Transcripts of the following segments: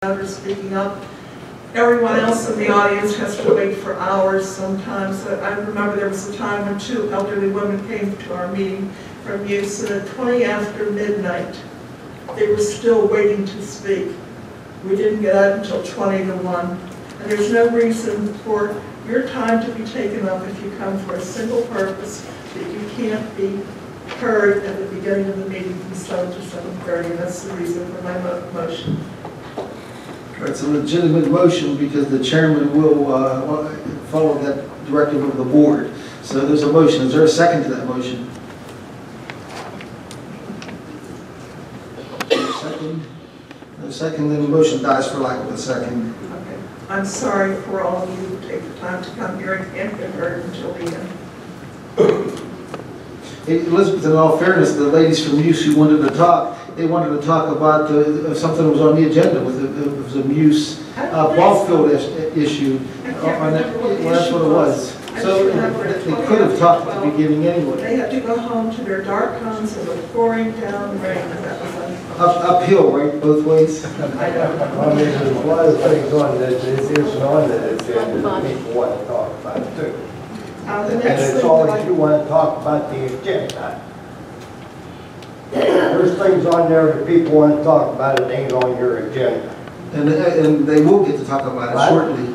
Speaking up. Everyone else in the audience has to wait for hours sometimes. I remember there was a time when 2 elderly women came to our meeting from use, and at 20 after midnight, they were still waiting to speak. We didn't get out until 20 to 1. And there's no reason for your time to be taken up if you come for a single purpose that you can't be heard at the beginning of the meeting from 7 to 7:30, and that's the reason for my motion. It's a legitimate motion because the chairman will follow that directive of the board. So there's a motion. Is there a second to that motion? Second? No second, then the motion dies for lack of a second. Okay. I'm sorry for all of you who take the time to come here and can't get heard until the end. Hey, Elizabeth, in all fairness, the ladies from Muse who wanted to talk, they wanted to talk about something that was on the agenda. It was a Muse ball field issue. Well, that's what it was. So they could have talked at the beginning anyway. They had to go home to their dark homes and were pouring down rain, and that was uphill, right, both ways? I don't know. I mean, there's a lot of things on this issue on that people want to talk about it too. The And next it's thing always that you want to talk about the agenda. There's things on there that people want to talk about that ain't on your agenda. And they will get to talk about it shortly.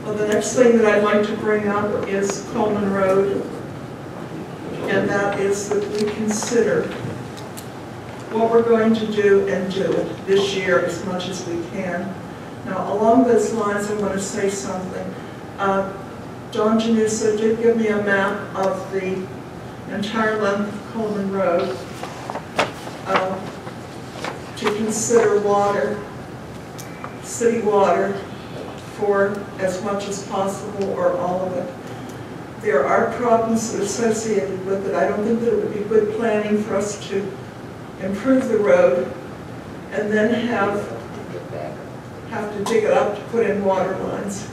well, the next thing that I'd like to bring up is Coleman Road, and that is that we consider what we're going to do and do it this year as much as we can. Now, along those lines, I want to say something. Don Janusa did give me a map of the entire length of Coleman Road to consider water, city water, for as much as possible or all of it. There are problems associated with it. I don't think that it would be good planning for us to improve the road and then have to dig it up to put in water lines.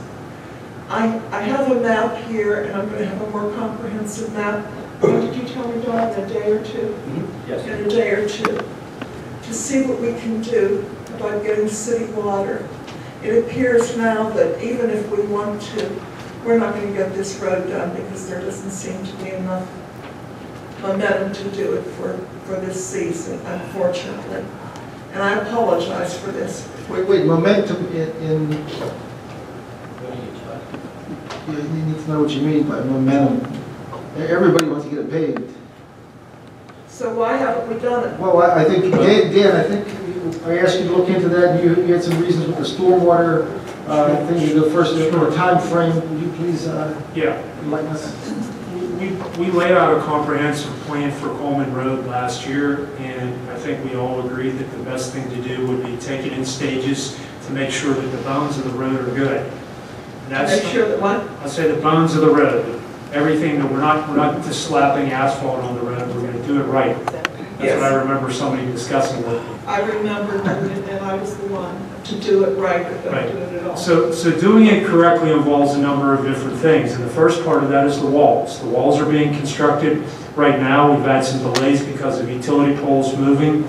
I have a map here, and I'm going to have a more comprehensive map. What did you tell me, Don, in a day or two? Yes. In a day or two, to see what we can do about getting city water. It appears now that even if we want to, we're not going to get this road done because there doesn't seem to be enough momentum to do it for this season, unfortunately. And I apologize for this. Wait, momentum in you need to know what you mean by momentum. Everybody wants to get it paved. So why haven't we done it? Well, I think, Dan, I think I asked you to look into that, and you had some reasons with the stormwater thing. The first time frame, would you please enlighten us? We laid out a comprehensive plan for Coleman Road last year, and I think we all agreed that the best thing to do would be take it in stages to make sure that the bones of the road are good. Make sure that what? I say the bones of the road. Everything that we're not just slapping asphalt on the road. We're going to do it right. That's what I remember somebody discussing with me. I remember doing it, and I was the one to do it right, but don't do it at all. So doing it correctly involves a number of different things, and the first part of that is the walls. The walls are being constructed right now. We've had some delays because of utility poles moving,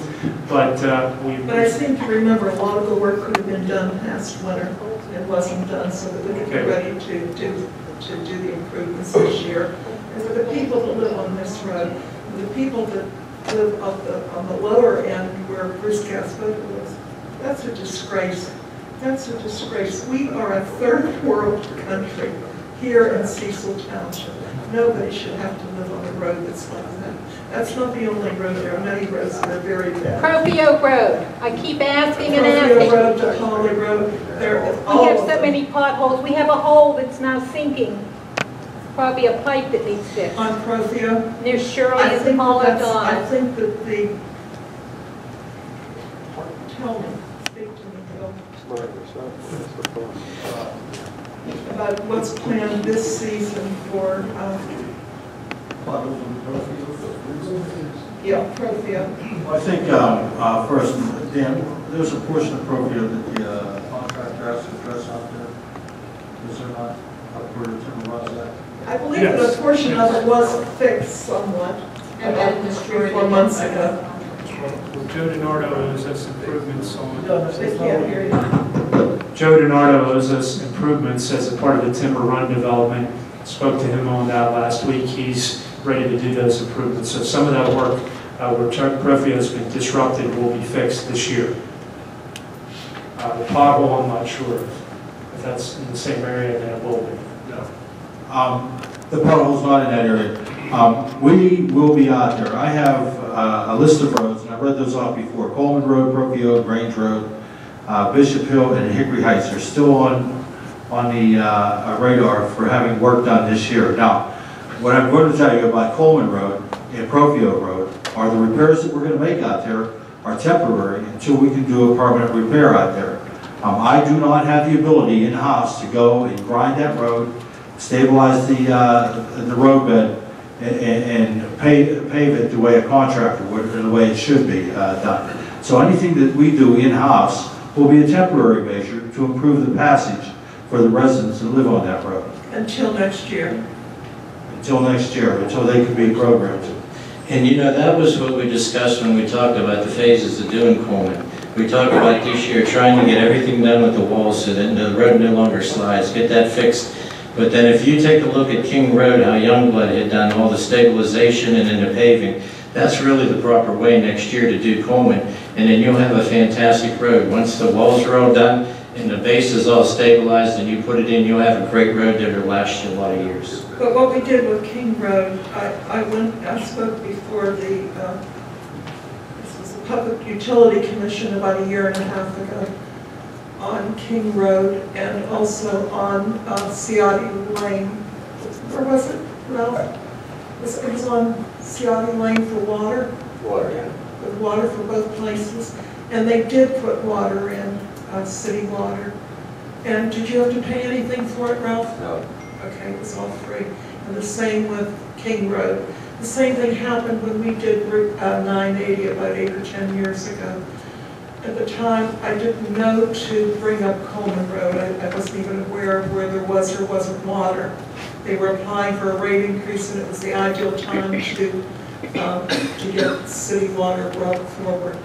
but But I seem to remember a lot of the work could have been done past winter. It wasn't done so that we could be ready to do the improvements this year. And for the people that live on this road, the people that live on the lower end where Bruce Gasboda lives, that's a disgrace. That's a disgrace. We are a third world country here in Cecil Township. Nobody should have to live on a road that's like that. That's not the only road. There are many roads that are very bad. Profio Road. I keep asking and Profio asking. Road to Holly Road. We have so many potholes. We have a hole that's now sinking. Probably a pipe that needs fixed. On Profio? Near Shirley and Paula I Don. think that tell me, speak to me, Bill, about what's planned this season for, Profio. Well, I think, first, Dan, there's a portion of Profio that the contractor has to address out there. Is there not? Where the timber runs at? I believe that a portion of it was fixed somewhat, about 3 or 4 months ago. Joe DiNardo has improvements on. They can't hear you. Joe DiNardo owes us improvements as a part of the Timber Run development. Spoke to him on that last week. He's ready to do those improvements. So some of that work where Profio has been disrupted will be fixed this year. The pothole, I'm not sure if that's in the same area, then it will be. No. The pothole's not in that area. We will be out there. I have a list of roads, and I've read those off before. Coleman Road, Profio, Grange Road, Bishop Hill, and Hickory Heights are still on the radar for having work done this year. Now, what I'm going to tell you about Coleman Road and Profio Road are the repairs that we're going to make out there are temporary until we can do a permanent repair out there. I do not have the ability in-house to go and grind that road, stabilize the roadbed, and pave it the way a contractor would, or the way it should be done. So anything that we do in-house will be a temporary measure to improve the passage for the residents that live on that road. Until next year. Until next year, until they can be programmed. And you know, that was what we discussed when we talked about the phases of doing Coleman. We talked about this year trying to get everything done with the walls so that the road no longer slides, get that fixed. But then if you take a look at King Road, how Youngblood had done all the stabilization and then the paving, that's really the proper way next year to do Coleman. And then you'll have a fantastic road. Once the walls are all done and the base is all stabilized and you put it in, you'll have a great road that will last you a lot of years. But what we did with King Road, I spoke before this was the Public Utility Commission about a year and a half ago on King Road and also on Ciotti Lane. Where was it, Ralph? It was on Ciotti Lane for water? Water, yeah. With water for both places. And they did put water in, city water. And did you have to pay anything for it, Ralph? No. Okay, it was all free. And the same with King Road. The same thing happened when we did Route 980 about 8 or 10 years ago. At the time, I didn't know to bring up Coleman Road. I wasn't even aware of where there was or wasn't water. They were applying for a rate increase, and it was the ideal time to get city water brought forward.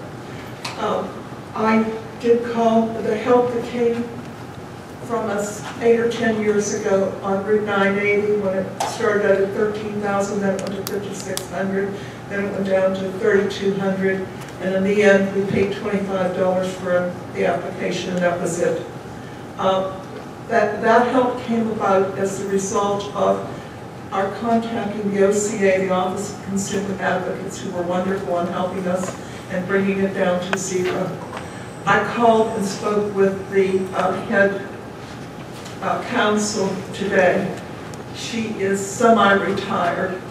I did call the help that came from us 8 or 10 years ago on Route 980 when it started out at 13,000, then it went to 5,600, then it went down to 3,200, and in the end we paid $25 for the application, and that was it. That help came about as the result of our contacting the OCA, the Office of Consumer Advocates, who were wonderful in helping us and bringing it down to zero. I called and spoke with the head counsel today. She is semi-retired.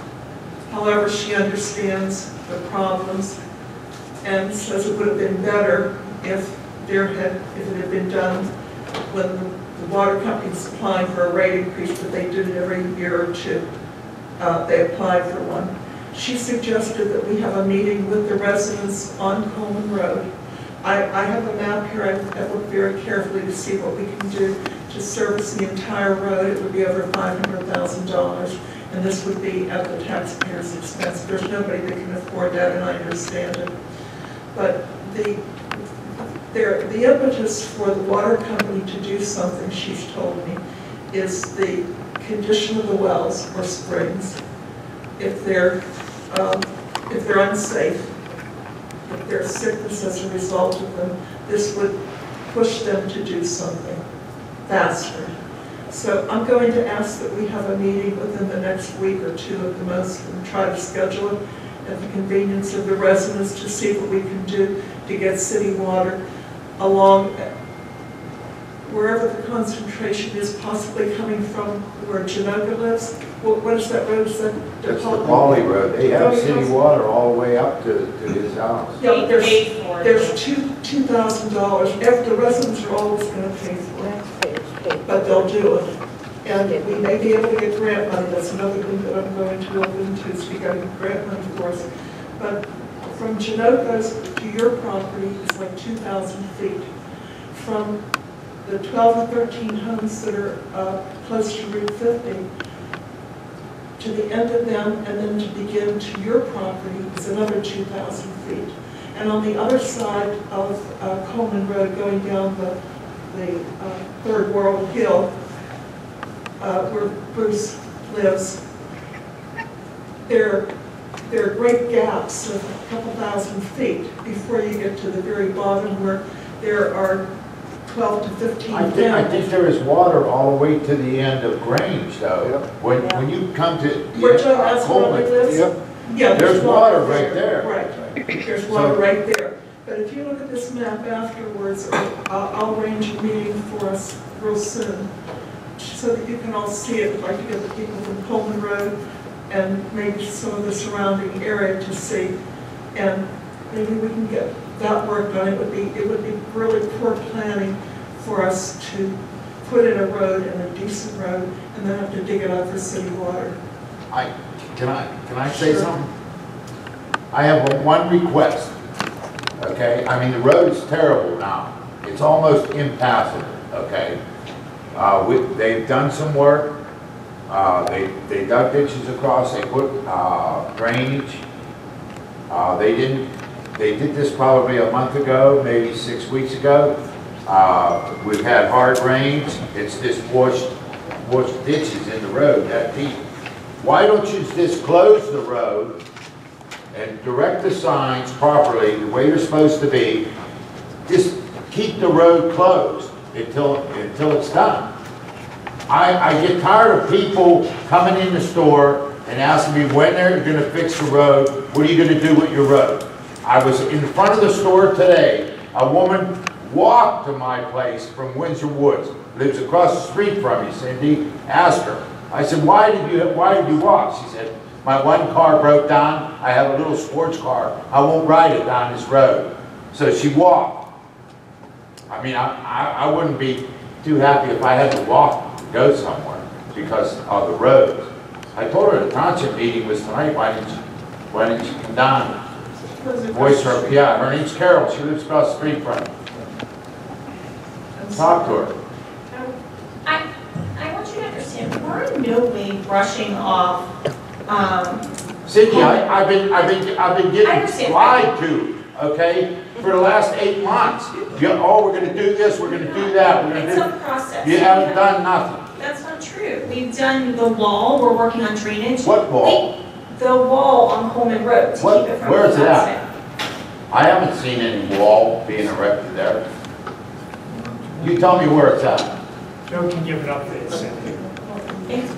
However, she understands the problems and says it would have been better if it had been done when the water company was applying for a rate increase, but they did it every year or two. They applied for one. She suggested that we have a meeting with the residents on Coleman Road. I have a map here. I've looked very carefully to see what we can do to service the entire road. It would be over $500,000, and this would be at the taxpayer's expense. There's nobody that can afford that, and I understand it. But the impetus for the water company to do something, she's told me, is the condition of the wells or springs. If they're unsafe, if there's sickness as a result of them, this would push them to do something faster. So I'm going to ask that we have a meeting within the next week or two at the most and try to schedule it at the convenience of the residents to see what we can do to get city water along wherever the concentration is, possibly coming from where Janoka lives. What is that road? Is that That's the Pauley Road. They have city water all the way up to his house. Yeah, but there's $2,000. The residents are always going to pay for it, but they'll do it. And we may be able to get grant money. That's another thing that I'm going to look into, is we got to get grant money for us. But from Janoka's to your property is like 2,000 feet. From the 12 or 13 homes that are close to Route 50, to the end of them, and then to begin to your property is another 2,000 feet. And on the other side of Coleman Road, going down the the Third World Hill, where Bruce lives, there are great gaps of a couple thousand feet before you get to the very bottom where there are 12 to 15 I think there is water all the way to the end of Grange, though. When you come to Where Joe has Coleman, lives? Yeah, there's water right there. Right, there's water right there. But if you look at this map afterwards, I'll arrange a meeting for us real soon so that you can all see it. I'd like to get the people from Coleman Road and maybe some of the surrounding area to see. And maybe we can get that work done. It would be really poor planning for us to put in a road and a decent road and then have to dig it out for city water. Can I say something? I have one request, okay? I mean, the road is terrible now. It's almost impassable, okay? They've done some work. They dug ditches across, they put drainage. They did this probably a month ago, maybe 6 weeks ago. We've had hard rains. It's just washed ditches in the road that deep. Why don't you just close the road and direct the signs properly, the way they're supposed to be? Just keep the road closed until it's done. I get tired of people coming in the store and asking me when they're going to fix the road. What are you going to do with your road? I was in front of the store today. A woman walked to my place from Windsor Woods, lives across the street from me, Cindy. Asked her. I said, why did you walk? She said, my one car broke down. I have a little sports car. I won't ride it down this road. So she walked. I mean, I wouldn't be too happy if I had to walk to go somewhere because of the roads. I told her the township meeting was tonight. Why didn't you come down? Voice her. Yeah, her name's Carol. She lives across the street from me. Talk to her. I want you to understand, we're in no way brushing off. Cindy, I've been getting lied to, okay, for the last 8 months. Oh, we're going to do this, we're going to do that. It's a process. You haven't done nothing. That's not true. We've done the wall. We're working on drainage. What wall? The wall on Coleman Road to keep it from where is it collapsing. at? I haven't seen any wall being erected there. You tell me where it's at. Joe can give an update, Cindy. It's